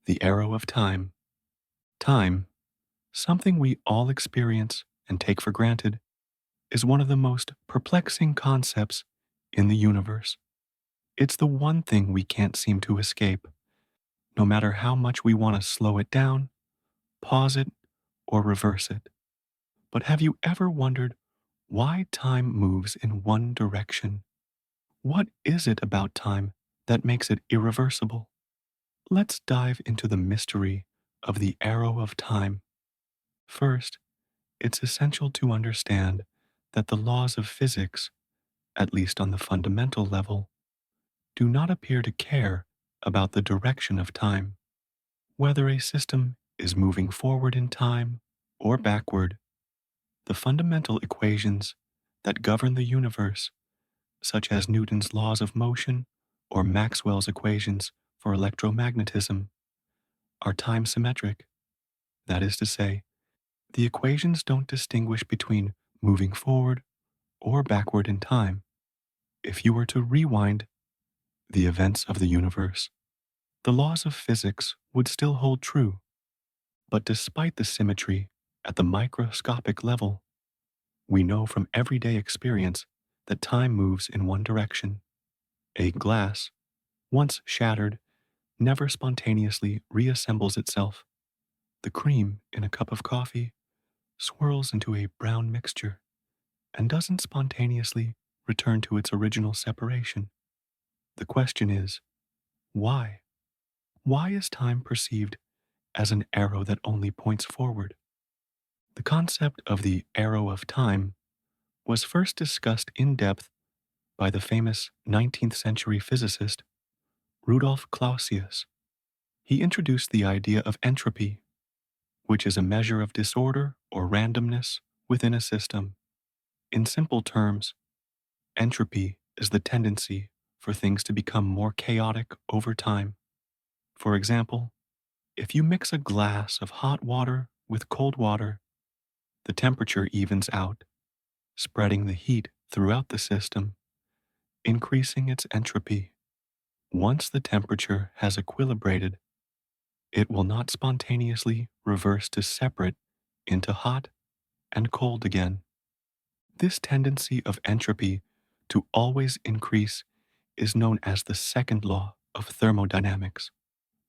The arrow of time. Time, something we all experience and take for granted, is one of the most perplexing concepts in the universe. It's the one thing we can't seem to escape, no matter how much we want to slow it down, pause it, or reverse it. But have you ever wondered why time moves in one direction? What is it about time that makes it irreversible? Let's dive into the mystery of the arrow of time. First, it's essential to understand that the laws of physics, at least on the fundamental level, do not appear to care about the direction of time. Whether a system is moving forward in time or backward, the fundamental equations that govern the universe, such as Newton's laws of motion or Maxwell's equations for electromagnetism, are time symmetric. That is to say, the equations don't distinguish between moving forward or backward in time. If you were to rewind the events of the universe, the laws of physics would still hold true. But despite the symmetry at the microscopic level, we know from everyday experience that time moves in one direction. A glass, once shattered, never spontaneously reassembles itself. The cream in a cup of coffee swirls into a brown mixture and doesn't spontaneously return to its original separation. The question is, why? Why is time perceived as an arrow that only points forward? The concept of the arrow of time was first discussed in depth by the famous 19th century physicist Rudolf Clausius. He introduced the idea of entropy, which is a measure of disorder or randomness within a system. In simple terms, entropy is the tendency for things to become more chaotic over time. For example, if you mix a glass of hot water with cold water, the temperature evens out, spreading the heat throughout the system, increasing its entropy. Once the temperature has equilibrated, it will not spontaneously reverse to separate into hot and cold again. This tendency of entropy to always increase is known as the second law of thermodynamics,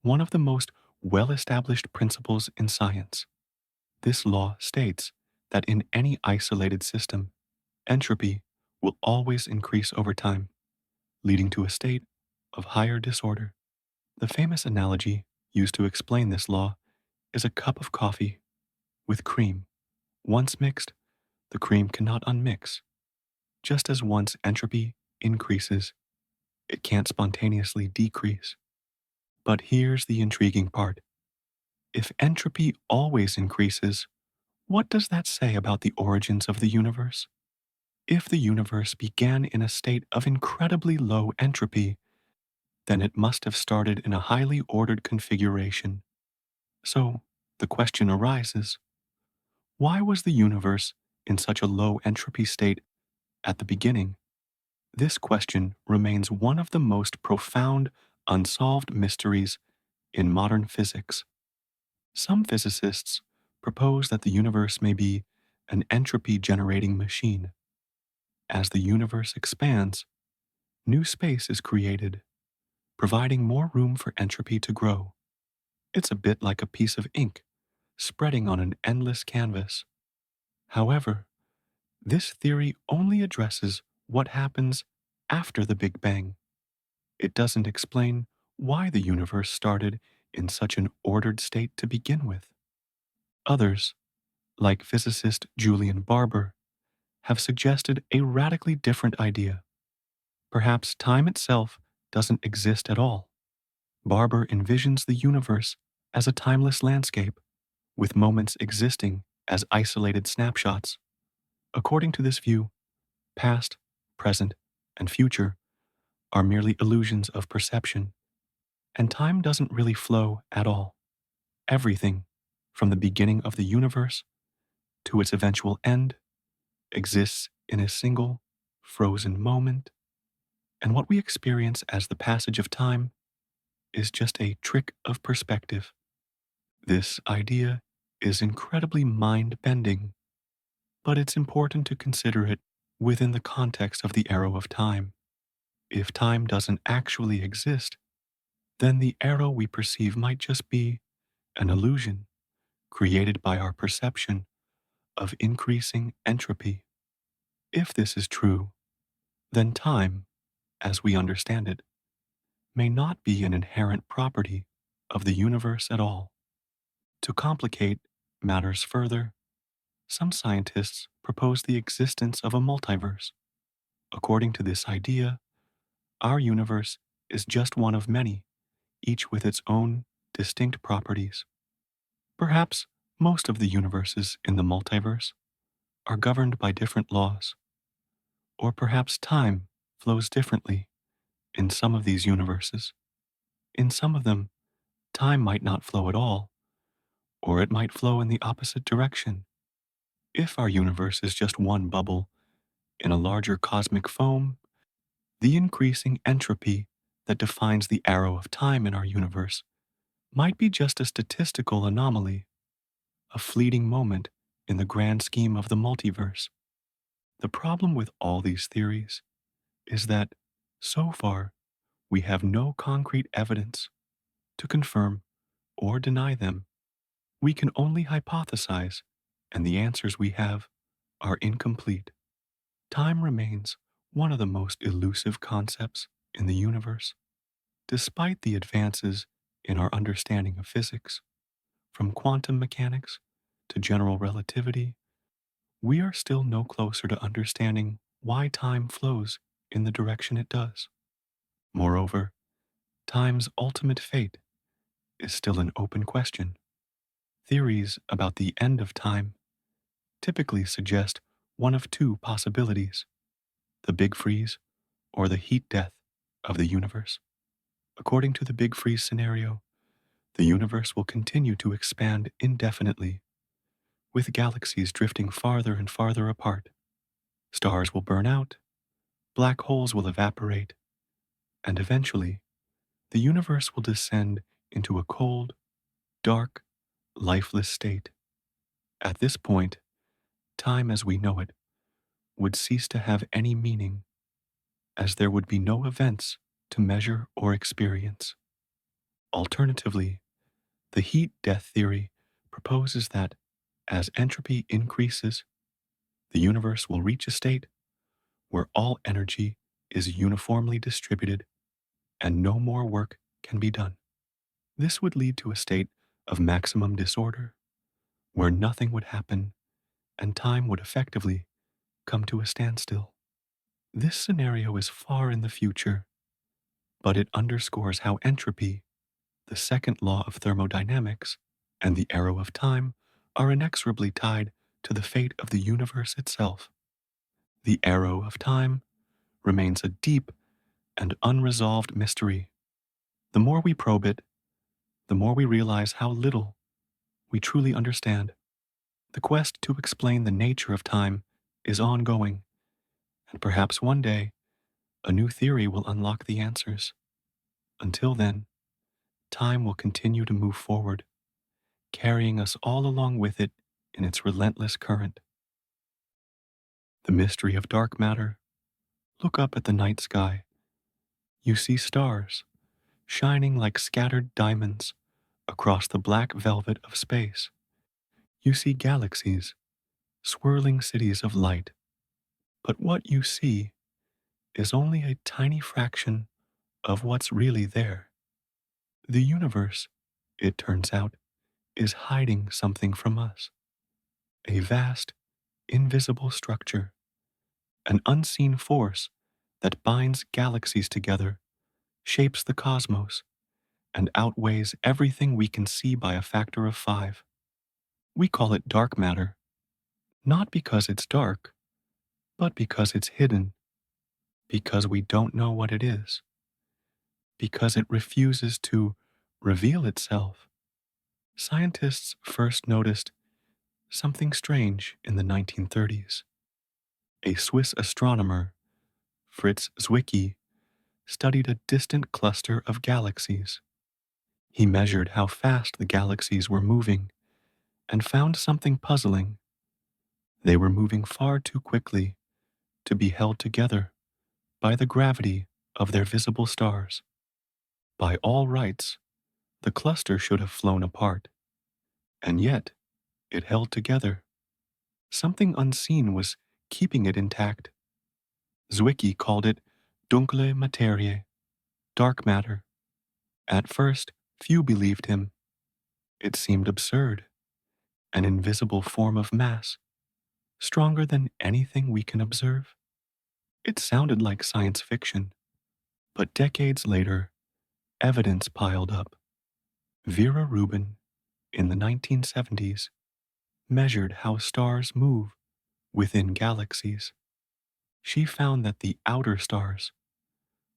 one of the most well established principles in science. This law states that in any isolated system, entropy will always increase over time, leading to a state of higher disorder. The famous analogy used to explain this law is a cup of coffee with cream. Once mixed, the cream cannot unmix. Just as once entropy increases, it can't spontaneously decrease. But here's the intriguing part. If entropy always increases, what does that say about the origins of the universe? If the universe began in a state of incredibly low entropy, then it must have started in a highly ordered configuration. So, the question arises, why was the universe in such a low entropy state at the beginning? This question remains one of the most profound, unsolved mysteries in modern physics. Some physicists propose that the universe may be an entropy generating machine. As the universe expands, new space is created, providing more room for entropy to grow. It's a bit like a piece of ink spreading on an endless canvas. However, this theory only addresses what happens after the Big Bang. It doesn't explain why the universe started in such an ordered state to begin with. Others, like physicist Julian Barber, have suggested a radically different idea. Perhaps time itself doesn't exist at all. Barber envisions the universe as a timeless landscape, with moments existing as isolated snapshots. According to this view, past, present, and future are merely illusions of perception, and time doesn't really flow at all. Everything, from the beginning of the universe to its eventual end, exists in a single, frozen moment, and what we experience as the passage of time is just a trick of perspective. This idea is incredibly mind bending, but it's important to consider it within the context of the arrow of time. If time doesn't actually exist, then the arrow we perceive might just be an illusion created by our perception of increasing entropy. If this is true, then time, as we understand it, may not be an inherent property of the universe at all. To complicate matters further, some scientists propose the existence of a multiverse. According to this idea, our universe is just one of many, each with its own distinct properties. Perhaps most of the universes in the multiverse are governed by different laws, or perhaps time flows differently in some of these universes. In some of them, time might not flow at all, or it might flow in the opposite direction. If our universe is just one bubble in a larger cosmic foam, the increasing entropy that defines the arrow of time in our universe might be just a statistical anomaly, a fleeting moment in the grand scheme of the multiverse. The problem with all these theories is that, so far, we have no concrete evidence to confirm or deny them. We can only hypothesize, and the answers we have are incomplete. Time remains one of the most elusive concepts in the universe. Despite the advances in our understanding of physics, from quantum mechanics to general relativity, we are still no closer to understanding why time flows in the direction it does. Moreover, time's ultimate fate is still an open question. Theories about the end of time typically suggest one of two possibilities: the Big Freeze or the heat death of the universe. According to the Big Freeze scenario, the universe will continue to expand indefinitely, with galaxies drifting farther and farther apart. Stars will burn out, black holes will evaporate, and eventually, the universe will descend into a cold, dark, lifeless state. At this point, time as we know it would cease to have any meaning, as there would be no events to measure or experience. Alternatively, the heat death theory proposes that as entropy increases, the universe will reach a state where all energy is uniformly distributed and no more work can be done. This would lead to a state of maximum disorder, where nothing would happen and time would effectively come to a standstill. This scenario is far in the future, but it underscores how entropy, the second law of thermodynamics, and the arrow of time are inexorably tied to the fate of the universe itself. The arrow of time remains a deep and unresolved mystery. The more we probe it, the more we realize how little we truly understand. The quest to explain the nature of time is ongoing, and perhaps one day a new theory will unlock the answers. Until then, time will continue to move forward, carrying us all along with it in its relentless current. The mystery of dark matter. Look up at the night sky. You see stars shining like scattered diamonds across the black velvet of space. You see galaxies, swirling cities of light. But what you see is only a tiny fraction of what's really there. The universe, it turns out, is hiding something from us. A vast, invisible structure, an unseen force that binds galaxies together, shapes the cosmos, and outweighs everything we can see by a factor of 5. We call it dark matter, not because it's dark, but because it's hidden, because we don't know what it is, because it refuses to reveal itself. Scientists first noticed something strange in the 1930s. A Swiss astronomer, Fritz Zwicky, studied a distant cluster of galaxies. He measured how fast the galaxies were moving and found something puzzling. They were moving far too quickly to be held together by the gravity of their visible stars. By all rights, the cluster should have flown apart, and yet it held together. Something unseen was keeping it intact. Zwicky called it dunkle materie, dark matter. At first, few believed him. It seemed absurd, an invisible form of mass, stronger than anything we can observe. It sounded like science fiction, but decades later, evidence piled up. Vera Rubin, in the 1970s, measured how stars move within galaxies. She found that the outer stars,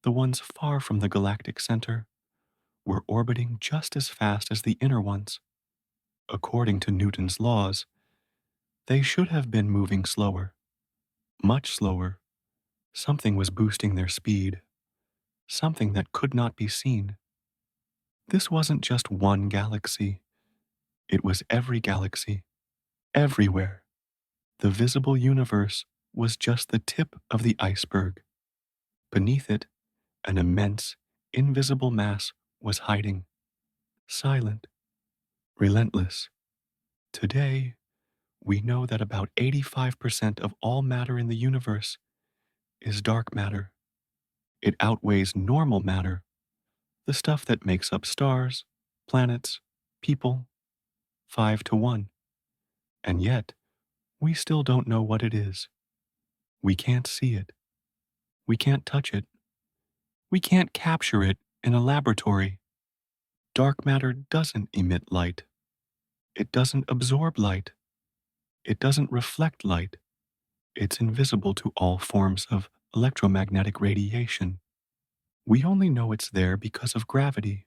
the ones far from the galactic center, were orbiting just as fast as the inner ones. According to Newton's laws, they should have been moving slower, much slower. Something was boosting their speed, something that could not be seen. This wasn't just one galaxy, it was every galaxy, everywhere. The visible universe was just the tip of the iceberg. Beneath it, an immense, invisible mass was hiding, silent, relentless. Today, we know that about 85% of all matter in the universe is dark matter. It outweighs normal matter, the stuff that makes up stars, planets, people, 5 to 1. And yet, we still don't know what it is. We can't see it. We can't touch it. We can't capture it in a laboratory. Dark matter doesn't emit light. It doesn't absorb light. It doesn't reflect light. It's invisible to all forms of electromagnetic radiation. We only know it's there because of gravity,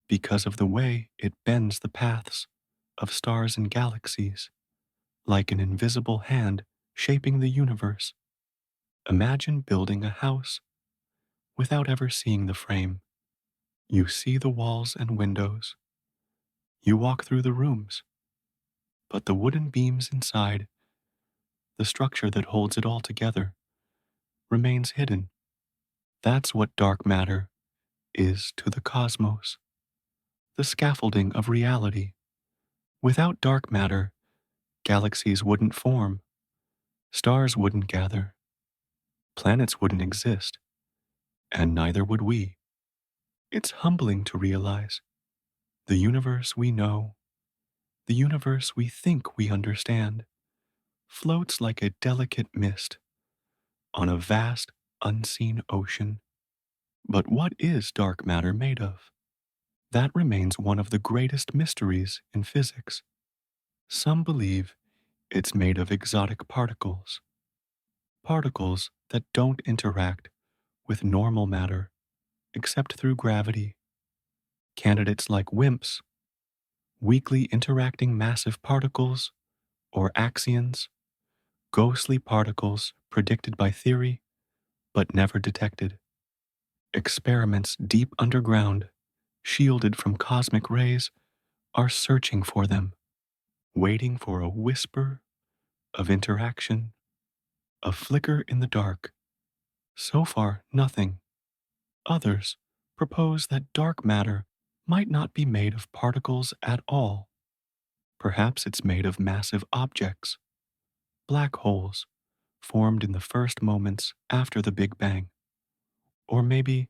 because of the way it bends the paths of stars and galaxies, like an invisible hand shaping the universe. Imagine building a house without ever seeing the frame. You see the walls and windows. You walk through the rooms, but the wooden beams inside, the structure that holds it all together, remains hidden. That's what dark matter is to the cosmos, the scaffolding of reality. Without dark matter, galaxies wouldn't form, stars wouldn't gather, planets wouldn't exist, and neither would we. It's humbling to realize the universe we know, the universe we think we understand, floats like a delicate mist on a vast, unseen ocean. But what is dark matter made of? That remains one of the greatest mysteries in physics. Some believe it's made of exotic particles, particles that don't interact with normal matter except through gravity. Candidates like WIMPs, weakly interacting massive particles, or axions, ghostly particles predicted by theory but never detected. Experiments deep underground, shielded from cosmic rays, are searching for them, waiting for a whisper of interaction, a flicker in the dark. So far, nothing. Others propose that dark matter might not be made of particles at all. Perhaps it's made of massive objects, black holes, formed in the first moments after the Big Bang. Or maybe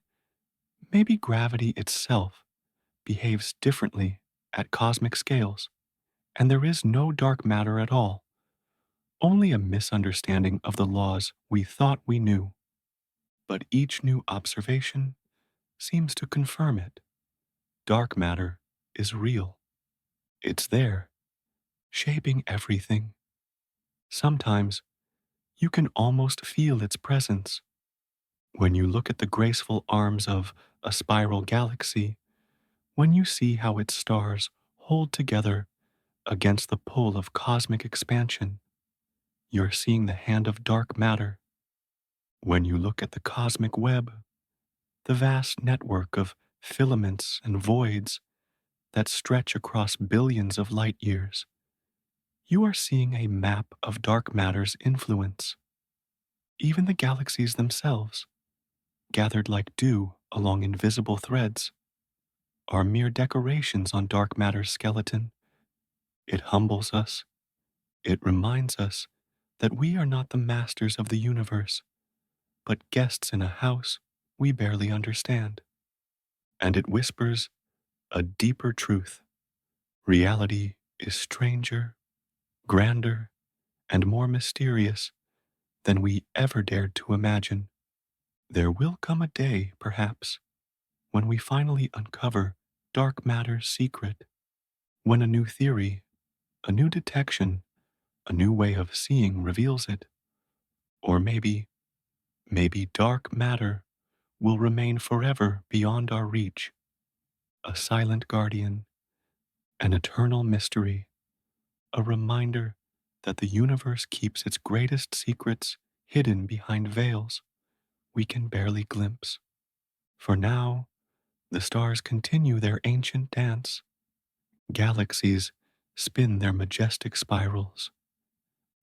gravity itself behaves differently at cosmic scales, and there is no dark matter at all, only a misunderstanding of the laws we thought we knew. But each new observation seems to confirm it. Dark matter is real. It's there, shaping everything. Sometimes you can almost feel its presence. When you look at the graceful arms of a spiral galaxy, when you see how its stars hold together against the pull of cosmic expansion, you're seeing the hand of dark matter. When you look at the cosmic web, the vast network of filaments, and voids that stretch across billions of light years. You are seeing a map of dark matter's influence. Even the galaxies themselves, gathered like dew along invisible threads, are mere decorations on dark matter's skeleton. It humbles us. It reminds us that we are not the masters of the universe, but guests in a house we barely understand. And it whispers a deeper truth. Reality is stranger, grander, and more mysterious than we ever dared to imagine. There will come a day, perhaps, when we finally uncover dark matter's secret, when a new theory, a new detection, a new way of seeing reveals it. Or maybe dark matter will remain forever beyond our reach, a silent guardian, an eternal mystery, a reminder that the universe keeps its greatest secrets hidden behind veils we can barely glimpse. For now, the stars continue their ancient dance. Galaxies spin their majestic spirals.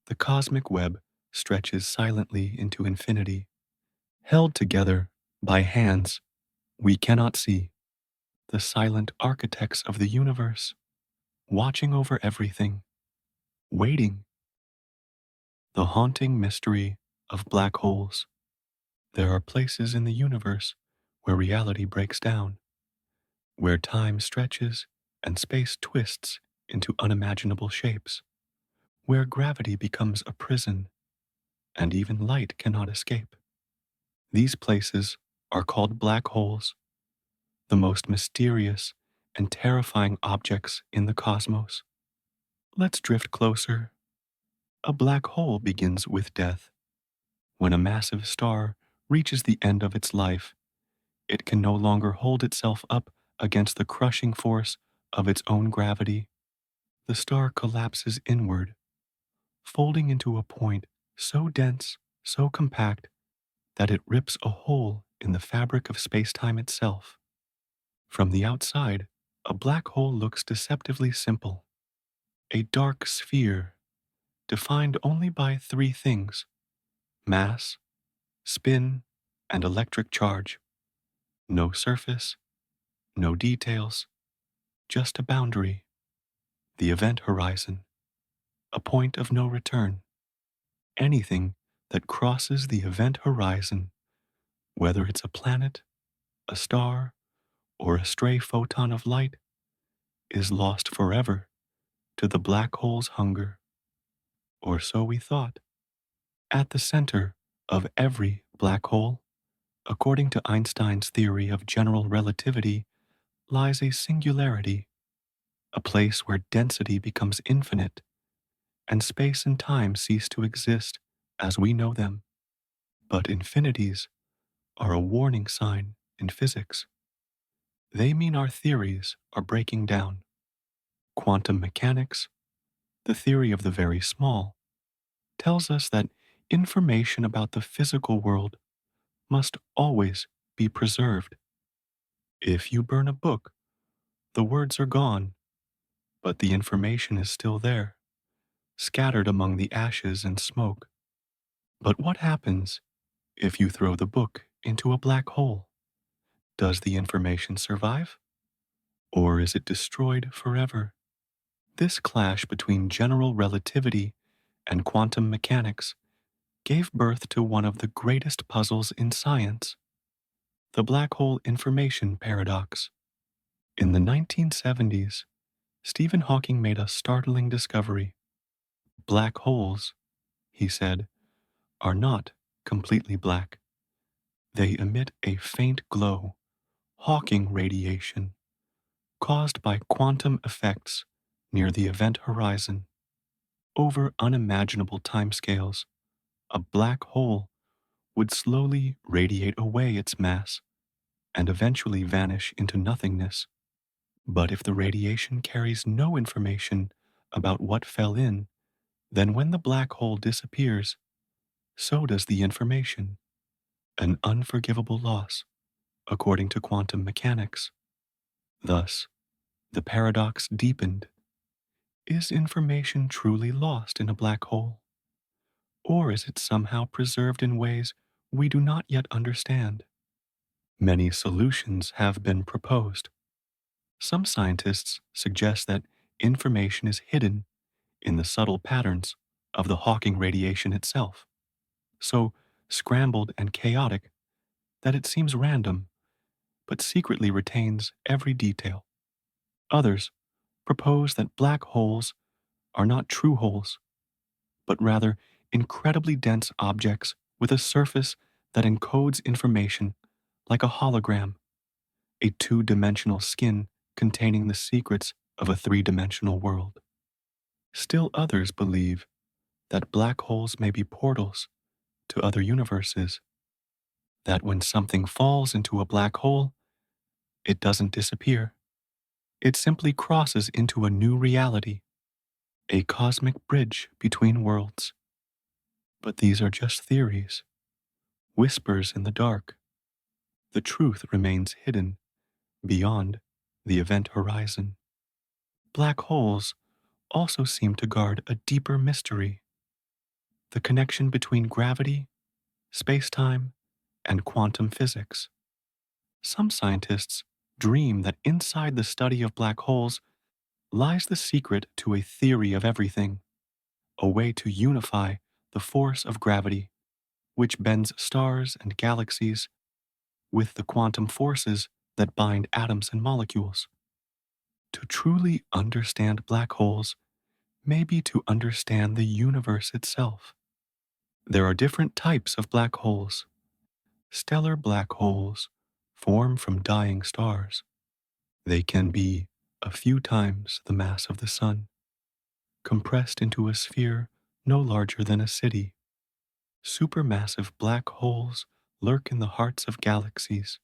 The cosmic web stretches silently into infinity, held together by hands we cannot see. The silent architects of the universe, watching over everything, waiting. The haunting mystery of black holes. There are places in the universe where reality breaks down, where time stretches and space twists into unimaginable shapes, where gravity becomes a prison and even light cannot escape. These places are called black holes, the most mysterious and terrifying objects in the cosmos. Let's drift closer. A black hole begins with death. When a massive star reaches the end of its life, it can no longer hold itself up against the crushing force of its own gravity. The star collapses inward, folding into a point so dense, so compact, that it rips a hole in the fabric of space-time itself. From the outside, a black hole looks deceptively simple. A dark sphere, defined only by three things: mass, spin, and electric charge. No surface, no details, just a boundary, the event horizon, a point of no return. Anything that crosses the event horizon, whether it's a planet, a star, or a stray photon of light, is lost forever to the black hole's hunger. Or so we thought. At the center of every black hole, according to Einstein's theory of general relativity, lies a singularity, a place where density becomes infinite and space and time cease to exist as we know them. But infinities are a warning sign in physics. They mean our theories are breaking down. Quantum mechanics, the theory of the very small, tells us that information about the physical world must always be preserved. If you burn a book, the words are gone, but the information is still there, scattered among the ashes and smoke. But what happens if you throw the book into a black hole? Does the information survive? Or is it destroyed forever? This clash between general relativity and quantum mechanics gave birth to one of the greatest puzzles in science, the black hole information paradox. In the 1970s, Stephen Hawking made a startling discovery. Black holes, he said, are not completely black. They emit a faint glow, Hawking radiation, caused by quantum effects near the event horizon. Over unimaginable timescales, a black hole would slowly radiate away its mass and eventually vanish into nothingness. But if the radiation carries no information about what fell in, then when the black hole disappears, so does the information, an unforgivable loss. according to quantum mechanics. Thus, the paradox deepened. Is information truly lost in a black hole? Or is it somehow preserved in ways we do not yet understand? Many solutions have been proposed. Some scientists suggest that information is hidden in the subtle patterns of the Hawking radiation itself, so scrambled and chaotic that it seems random but secretly retains every detail. Others propose that black holes are not true holes, but rather incredibly dense objects with a surface that encodes information like a hologram, a two-dimensional skin containing the secrets of a three-dimensional world. Still others believe that black holes may be portals to other universes, that when something falls into a black hole, it doesn't disappear. It simply crosses into a new reality, a cosmic bridge between worlds. But these are just theories, whispers in the dark. The truth remains hidden beyond the event horizon. Black holes also seem to guard a deeper mystery, the connection between gravity, space-time, and quantum physics. Some scientists dream that inside the study of black holes lies the secret to a theory of everything, a way to unify the force of gravity, which bends stars and galaxies, with the quantum forces that bind atoms and molecules. To truly understand black holes may be to understand the universe itself. There are different types of black holes. Stellar black holes form from dying stars. They can be a few times the mass of the sun, compressed into a sphere no larger than a city. Supermassive black holes lurk in the hearts of galaxies,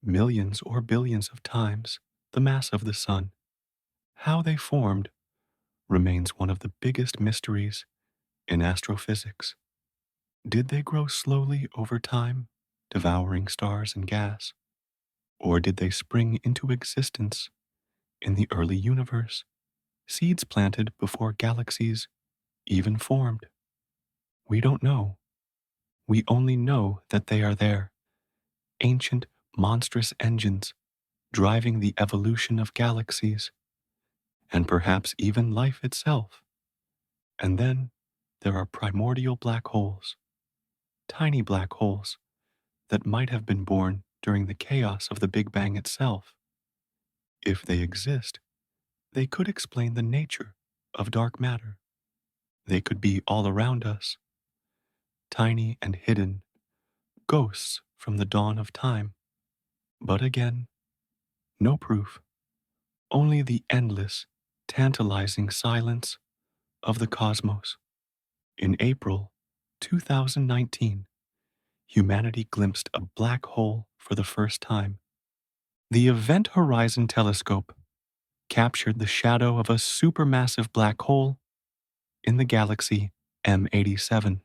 millions or billions of times the mass of the sun. How they formed remains one of the biggest mysteries in astrophysics. Did they grow slowly over time, devouring stars and gas? Or did they spring into existence in the early universe, seeds planted before galaxies even formed? We don't know. We only know that they are there, ancient, monstrous engines driving the evolution of galaxies, and perhaps even life itself. And then there are primordial black holes, tiny black holes that might have been born during the chaos of the Big Bang itself. If they exist, they could explain the nature of dark matter. They could be all around us, tiny and hidden, ghosts from the dawn of time. But again, no proof, only the endless, tantalizing silence of the cosmos. In April 2019, humanity glimpsed a black hole for the first time. The Event Horizon Telescope captured the shadow of a supermassive black hole in the galaxy M87,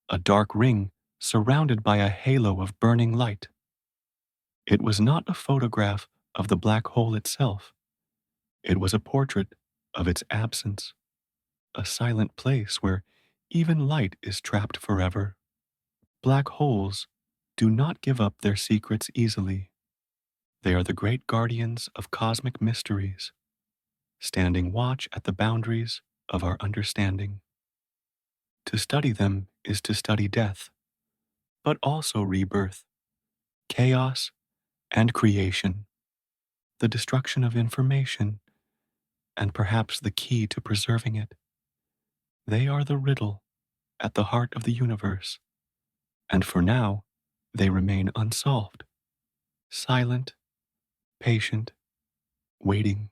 a dark ring surrounded by a halo of burning light. It was not a photograph of the black hole itself. It was a portrait of its absence, a silent place where even light is trapped forever. Black holes do not give up their secrets easily. They are the great guardians of cosmic mysteries, standing watch at the boundaries of our understanding. To study them is to study death, but also rebirth, chaos, and creation, the destruction of information, and perhaps the key to preserving it. They are the riddle at the heart of the universe, and for now, they remain unsolved, silent, patient, waiting